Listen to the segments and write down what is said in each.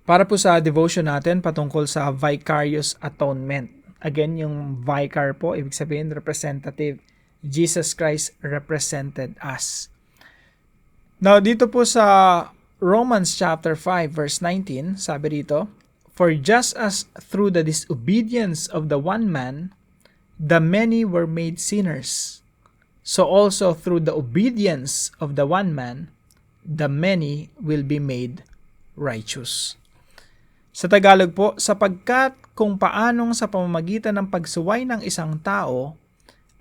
Para po sa devotion natin patungkol sa vicarious atonement. Again, yung vicar po, ibig sabihin representative. Jesus Christ represented us. Now, dito po sa Romans chapter 5 verse 19, sabi dito, "For just as through the disobedience of the one man, the many were made sinners, so also through the obedience of the one man, the many will be made righteous." Sa Tagalog po, sapagkat kung paanong sa pamamagitan ng pagsuway ng isang tao,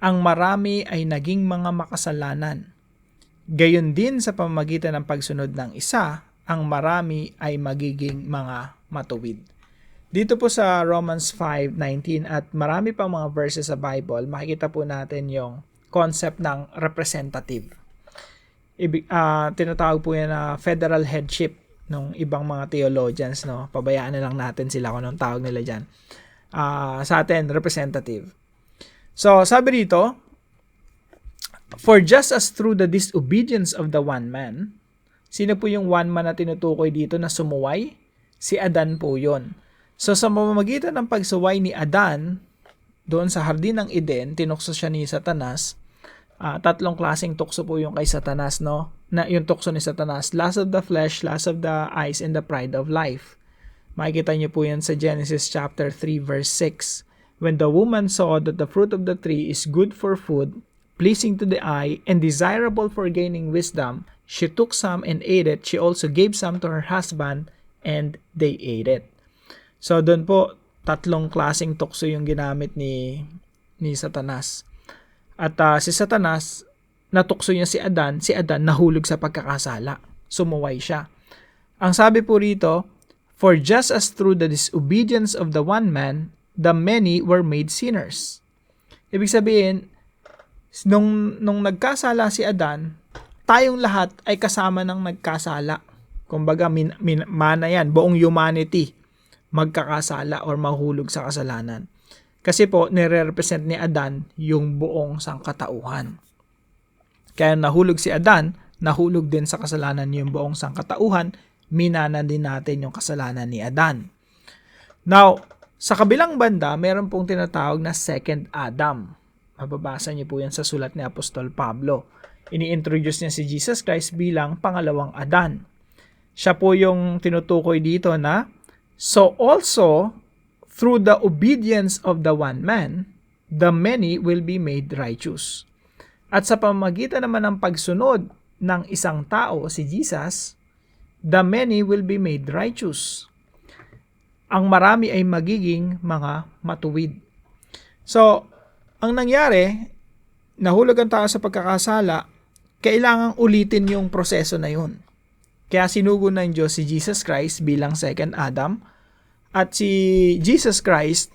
ang marami ay naging mga makasalanan. Gayon din sa pamamagitan ng pagsunod ng isa, ang marami ay magiging mga matuwid. Dito po sa Romans 5:19 at marami pang mga verses sa Bible, makikita po natin yung concept ng representative. Tinatawag po yan na federal headship ng ibang mga theologians, no? Pabayaan na lang natin sila kung anong tawag nila dyan. Sa atin, representative. So, sabi dito, "For just as through the disobedience of the one man," sino po yung one man na tinutukoy dito na sumuway? Si Adan po yun. So, sa pamamagitan ng pagsuway ni Adan, doon sa Hardin ng Eden, tinukso siya ni Satanas. Tatlong klaseng tukso po yung kay Satanas, no? Na yung tukso ni Satanas, lust of the flesh, lust of the eyes, and the pride of life. Makikita niyo po yan sa Genesis chapter 3 verse 6. "When the woman saw that the fruit of the tree is good for food, pleasing to the eye, and desirable for gaining wisdom, she took some and ate it. She also gave some to her husband, and they ate it." So doon po, tatlong klaseng tukso yung ginamit ni Satanas. At si Satanas, natukso niya si Adan nahulog sa pagkakasala. Sumuway siya. Ang sabi po rito, "For just as through the disobedience of the one man, the many were made sinners." Ibig sabihin, nung nagkasala si Adan, tayong lahat ay kasama ng nagkasala. Kumbaga, mana yan, buong humanity magkakasala or mahulog sa kasalanan. Kasi po, nire-represent ni Adan yung buong sangkatauhan. Kaya nahulog si Adan, nahulog din sa kasalanan yung buong sangkatauhan, minana din natin yung kasalanan ni Adan. Now, sa kabilang banda, meron pong tinatawag na second Adam. Mababasa niyo po yan sa sulat ni Apostol Pablo. Ini-introduce niya si Jesus Christ bilang pangalawang Adan. Siya po yung tinutukoy dito na, "So also, through the obedience of the one man, the many will be made righteous." At sa pamamagitan naman ng pagsunod ng isang tao, si Jesus, the many will be made righteous. Ang marami ay magiging mga matuwid. So, ang nangyari, nahulog ang tao sa pagkakasala, kailangang ulitin yung proseso na yun. Kaya sinugo ng Diyos si Jesus Christ bilang second Adam. At si Jesus Christ,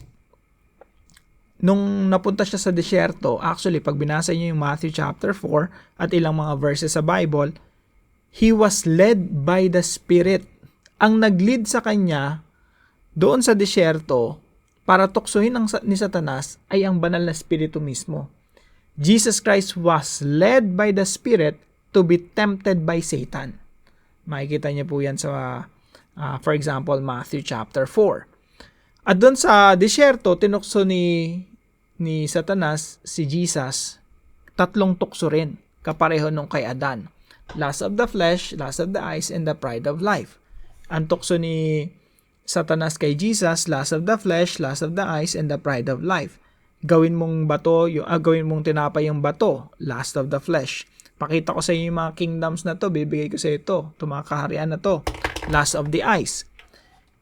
nung napunta siya sa desierto, actually, pag binasa niyo yung Matthew chapter 4 at ilang mga verses sa Bible, he was led by the Spirit. Ang nag-lead sa kanya doon sa desierto para tuksohin ni Satanas ay ang banal na Espiritu mismo. Jesus Christ was led by the Spirit to be tempted by Satan. Makikita niyo po yan sa for example, Matthew chapter 4. At doon sa disyerto, tinukso ni Satanas si Jesus, tatlong tukso rin, kapareho nung kay Adan. Lust of the flesh, lust of the eyes, and the pride of life. Ang tukso ni Satanas kay Jesus, lust of the flesh, lust of the eyes, and the pride of life. Gawin mong tinapay yung bato, lust of the flesh. Pakita ko sa iyo yung mga kingdoms na to, bibigay ko sa iyo ito, mga kaharian na to. Lust of the eyes,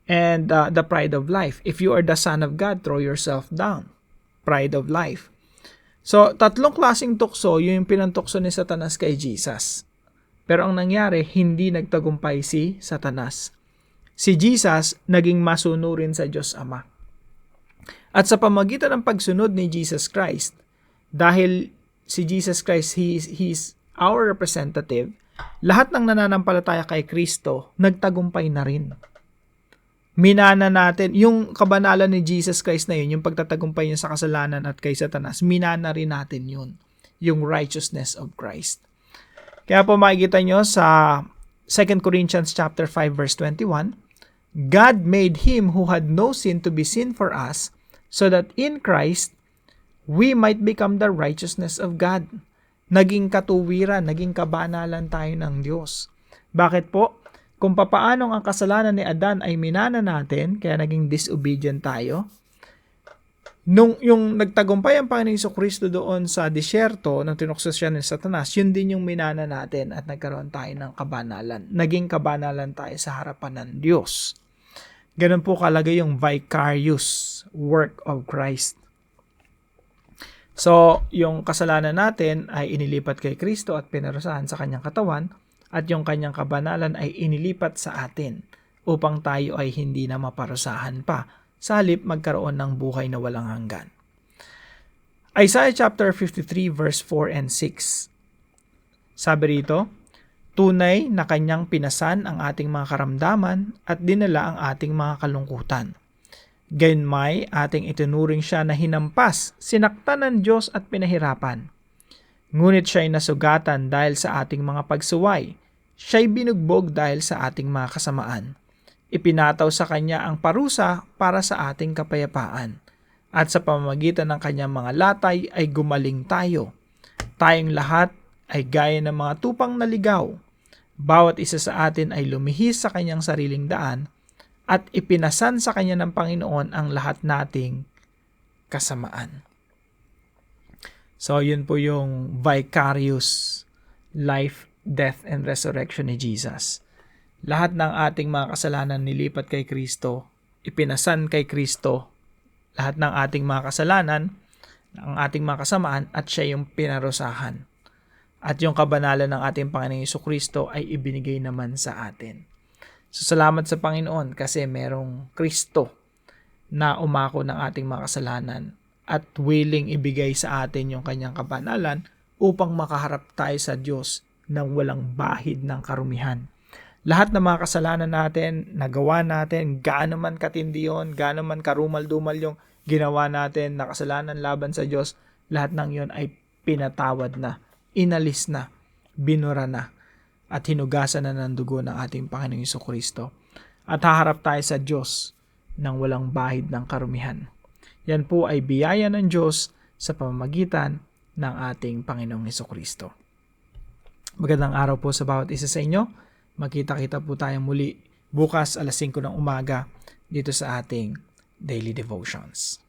and the pride of life. If you are the Son of God, throw yourself down. Pride of life. So, tatlong klaseng tukso, yung pinantukso ni Satanas kay Jesus. Pero ang nangyari, hindi nagtagumpay si Satanas. Si Jesus, naging masunurin sa Diyos Ama. At sa pamagitan ng pagsunod ni Jesus Christ, dahil si Jesus Christ, He's our representative, lahat ng nananampalataya kay Kristo, nagtagumpay na rin. Minana natin, yung kabanalan ni Jesus Christ na yun, yung pagtatagumpay niya sa kasalanan at kay Satanas, minana rin natin yun, yung righteousness of Christ. Kaya po makikita nyo sa 2 Corinthians chapter 5 verse 21, God made Him who had no sin to be sin for us, so that in Christ, we might become the righteousness of God. Naging katuwiran, naging kabanalan tayo ng Diyos. Bakit po? Kung papaano ang kasalanan ni Adan ay minana natin, kaya naging disobedient tayo, nung yung nagtagumpay ang Panginoong Jesucristo doon sa disyerto nang tinukso siya ni Satanas, yun din yung minana natin at nagkaroon tayo ng kabanalan. Naging kabanalan tayo sa harapan ng Diyos. Ganun po kalagay yung vicarious work of Christ. So, yung kasalanan natin ay inilipat kay Kristo at pinarusahan sa kanyang katawan, at yung kanyang kabanalan ay inilipat sa atin upang tayo ay hindi na maparusahan pa, sa halip magkaroon ng buhay na walang hanggan. Isaiah chapter 53 verse 4 and 6. Sabi rito, tunay na kanyang pinasan ang ating mga karamdaman at dinala ang ating mga kalungkutan. Gayunmay ating itinuring siya na hinampas, sinaktan ng Diyos at pinahirapan. Ngunit siya'y nasugatan dahil sa ating mga pagsuway. Siya'y binugbog dahil sa ating mga kasamaan. Ipinataw sa kanya ang parusa para sa ating kapayapaan. At sa pamamagitan ng kanyang mga latay ay gumaling tayo. Tayong lahat ay gaya ng mga tupang naligaw. Bawat isa sa atin ay lumihis sa kanyang sariling daan at ipinasan sa kanya ng Panginoon ang lahat nating kasamaan. So, yun po yung vicarious life, death, and resurrection ni Jesus. Lahat ng ating mga kasalanan nilipat kay Kristo, ipinasan kay Kristo, lahat ng ating mga kasalanan, ang ating mga kasamaan, at siya yung pinarusahan. At yung kabanalan ng ating Panginoong Jesucristo ay ibinigay naman sa atin. So, salamat sa Panginoon kasi merong Kristo na umako ng ating mga kasalanan at willing ibigay sa atin yung kanyang kabanalan upang makaharap tayo sa Diyos ng walang bahid ng karumihan. Lahat ng mga kasalanan natin, nagawa natin, gaano man katindi yun, gaano man karumal-dumal yung ginawa natin na kasalanan laban sa Diyos, lahat ng yun ay pinatawad na, inalis na, binura na, at hinugasan na ng dugo ng ating Panginoong Jesucristo. At haharap tayo sa Diyos ng walang bahid ng karumihan. Yan po ay biyaya ng Diyos sa pamamagitan ng ating Panginoong Jesucristo. Magandang araw po sa bawat isa sa inyo. Magkita-kita po tayo muli bukas alas 5 ng umaga dito sa ating Daily Devotions.